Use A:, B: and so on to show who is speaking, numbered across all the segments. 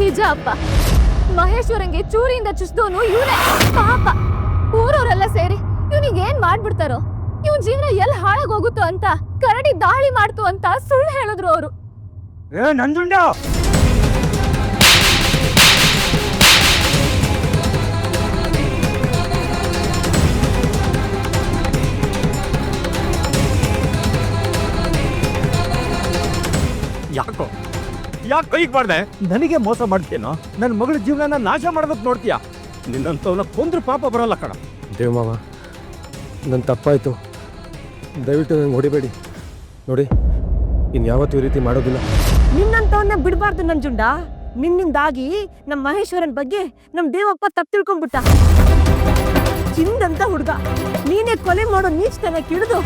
A: ನಿಜ ಅಪ್ಪ, ಮಹೇಶ್ವರಂಗೆ ಚೂರಿಯಿಂದ ಚುಚ್ಚಿದವನು ಇವನೇ. ಪಾಪ ಊರವರೆಲ್ಲ ಸೇರಿ ಇವನಿಗೆ ಏನ್ ಮಾಡ್ಬಿಡ್ತಾರೋ, ಇವನ್ ಜೀವನ ಎಲ್ಲಿ ಹಾಳಾಗೋಗುತ್ತೋ ಅಂತ ಕರಡಿ ದಾಳಿ ಮಾಡ್ತು ಅಂತ ಸುಳ್ಳು ಹೇಳಿದ್ರು ಅವರು.
B: ನಂಜುಂಡ,
C: ಯಾಕೋ ಯಾಕೆ ಕೈಗೆ ಮಾಡ್ದೆ?
B: ನನಗೆ ಮೋಸ ಮಾಡ್ತೀನೋ? ನನ್ನ ಮಗಳ ಜೀವನ ನಾಶ ಮಾಡೋದಕ್ಕೆ ನೋಡ್ತೀಯ? ನಿನ್ನಂತವನ್ನ ಕೊಂದ್ರು ಪಾಪ ಬರಲ್ಲ ಕಣ.
D: ದೇವಮಾವ, ನನ್ನ ತಪ್ಪಾಯಿತು, ದಯವಿಟ್ಟು ನನಗೆ ಹೊಡಿಬೇಡಿ. ನೋಡಿ, ಇನ್ಯಾವತ್ತೂ ಈ ರೀತಿ ಮಾಡೋದಿಲ್ಲ.
E: ನಿನ್ನಂತವನ್ನ ಬಿಡಬಾರ್ದು ನಂಜುಂಡ. ನಿನ್ನಿಂದಾಗಿ ನಮ್ಮ ಮಹೇಶ್ವರನ್ ಬಗ್ಗೆ ನಮ್ಮ ದೇವಪ್ಪ ತಪ್ಪು ತಿಳ್ಕೊಂಡ್ಬಿಟ್ಟ. ಚಿಂದಂತ ಹುಡುಗ, ನೀನೇ ಕೊಲೆ ಮಾಡೋ ನೀಚತನ ಕಿಡಿದು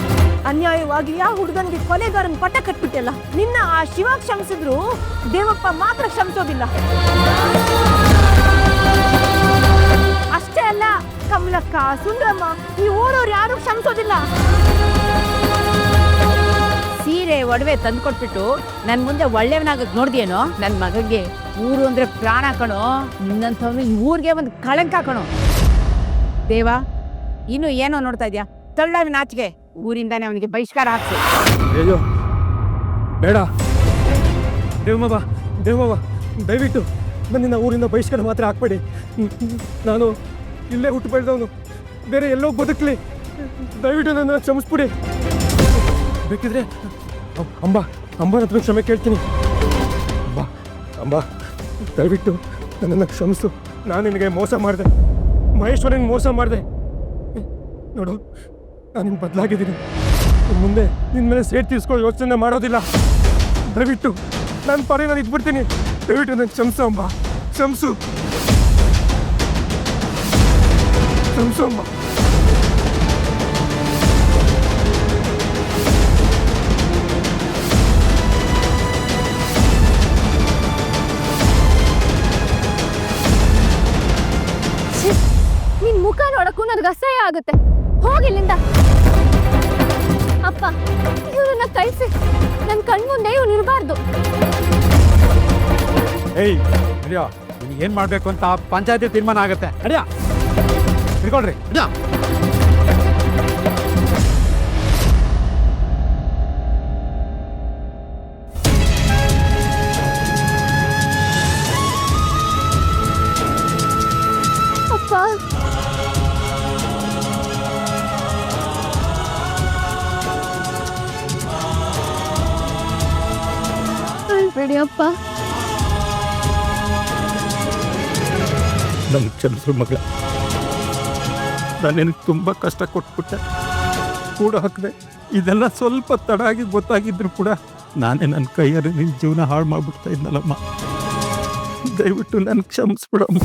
E: ಅನ್ಯಾಯವಾಗಿ ಆ ಹುಡುಗನಿಗೆ ಕೊಲೆಗಾರನ್ ಪಟ್ಟ ಕಟ್ಬಿಟ್ಟಲ್ಲ. ನಿನ್ನ ಆ ಶಿವ ಕ್ಷಮಿಸಿದ್ರು ದೇವಪ್ಪ ಮಾತ್ರ ಕ್ಷಮಿಸೋದಿಲ್ಲ. ಅಷ್ಟೇ ಅಲ್ಲ, ಕಮಲಕ್ಕ, ಸುಂದ್ರಮ್ಮ, ಈ ಊರವ್ರು ಯಾರು ಕ್ಷಮಿಸೋದಿಲ್ಲ.
F: ಸೀರೆ ಒಡವೆ ತಂದ್ಕೊಟ್ಬಿಟ್ಟು ನನ್ ಮುಂದೆ ಒಳ್ಳೆಯವನಾಗಕ್ ನೋಡ್ದೇನೋ? ನನ್ ಮಗಗೆ ಊರು ಅಂದ್ರೆ ಪ್ರಾಣ ಕಣೋ. ನಿನ್ನಂಥವ್ನು ಈ ಊರಿಗೆ ಒಂದು ಕಳಂಕ ಕಣೋ. ದೇವ, ಇನ್ನು ಏನೋ ನೋಡ್ತಾ ಇದ್ಯಾ? ತಳ್ಳವಿನ ಆಚೆಗೆ, ಊರಿಂದಾನೆ ಅವನಿಗೆ ಬಹಿಷ್ಕಾರ ಹಾಕ್ಸು.
D: ಅಯ್ಯೋ ಬೇಡ ದೇವಮಾವ, ದೇವಮಾವ, ದಯವಿಟ್ಟು ನನ್ನಿಂದ ಊರಿಂದ ಬಹಿಷ್ಕಾರ ಮಾತ್ರ ಹಾಕ್ಬೇಡಿ. ನಾನು ಇಲ್ಲೇ ಹುಟ್ಟು ಬೆಳೆದವನು, ಬೇರೆ ಎಲ್ಲೋ ಬದುಕಲಿ. ದಯವಿಟ್ಟು ನನ್ನ ಕ್ಷಮಿಸ್ಬಿಡಿ. ಬೇಕಿದ್ರೆ ಅಂಬನ ಹತ್ರ ಕ್ಷಮೆ ಕೇಳ್ತೀನಿ. ಅಂಬ, ದಯವಿಟ್ಟು ನನ್ನನ್ನು ಕ್ಷಮಿಸು. ನಾನು ನಿನಗೆ ಮೋಸ ಮಾಡಿದೆ, ಮಹೇಶ್ವರನಿಗೆ ಮೋಸ ಮಾಡಿದೆ. ನೋಡು, ನಾನು ನಿಮ್ಗೆ ಬದಲಾಗಿದ್ದೀನಿ. ಮುಂದೆ ನಿನ್ನ ಮೇಲೆ ಸೇಟ್ ತೀರಿಸ್ಕೊಳ್ಳೋ ಯೋಚನೆ ಮಾಡೋದಿಲ್ಲ. ದಯವಿಟ್ಟು ನನ್ನ ಪರಿ ನಾನು ಇದ್ಬಿಡ್ತೀನಿ. ದಯವಿಟ್ಟು ನನ್ನ ಕ್ಷಮಿಸು ಅಂಬ, ಕ್ಷಮಿಸು ಅಂಬ.
A: ನಿನ್ ಮುಖ ನೋಡಕ್ಕೂ ನನಗೆ ಅಸಹ್ಯ ಆಗುತ್ತೆ. ಹೋಗಿಲ್ಲಿಂದ. ಅಪ್ಪ, ಇವ್ರನ್ನ ಕಳ್ಸಿ. ನನ್ನ ಕಣ್ಮುಂದೆ ಇವ್ನು ಇರಬಾರ್ದು.
C: ಏಯ್ ಅಡಿಯೋ, ಏನ್ ಮಾಡ್ಬೇಕು ಅಂತ ಪಂಚಾಯತಿ ತೀರ್ಮಾನ ಆಗತ್ತೆ. ಅಡಿಯಾ ಹಿಡ್ಕೊಳ್ರಿ. ಅಡಿಯಾ
A: ಅಪ್ಪ, ಅಳ್ಬೇಡಿ ಅಪ್ಪ.
B: ನನ್ನ ಕ್ಷಮಿಸು ಮಗಳ. ನಾನು ನಿನಗೆ ತುಂಬ ಕಷ್ಟ ಕೊಟ್ಬಿಟ್ಟೆ, ಕೂಡ ಹಾಕಿದೆ. ಇದೆಲ್ಲ ಸ್ವಲ್ಪ ತಡ ಆಗಿ ಗೊತ್ತಾಗಿದ್ರು ಕೂಡ ನಾನೇ ನನ್ನ ಕೈಯಲ್ಲಿ ನಿನ್ನ ಜೀವನ ಹಾಳು ಮಾಡ್ಬಿಡ್ತಾ ಇದ್ನಲ್ಲಮ್ಮ. ದಯವಿಟ್ಟು ನನ್ನ ಕ್ಷಮಿಸ್ಬಿಡಮ್ಮ.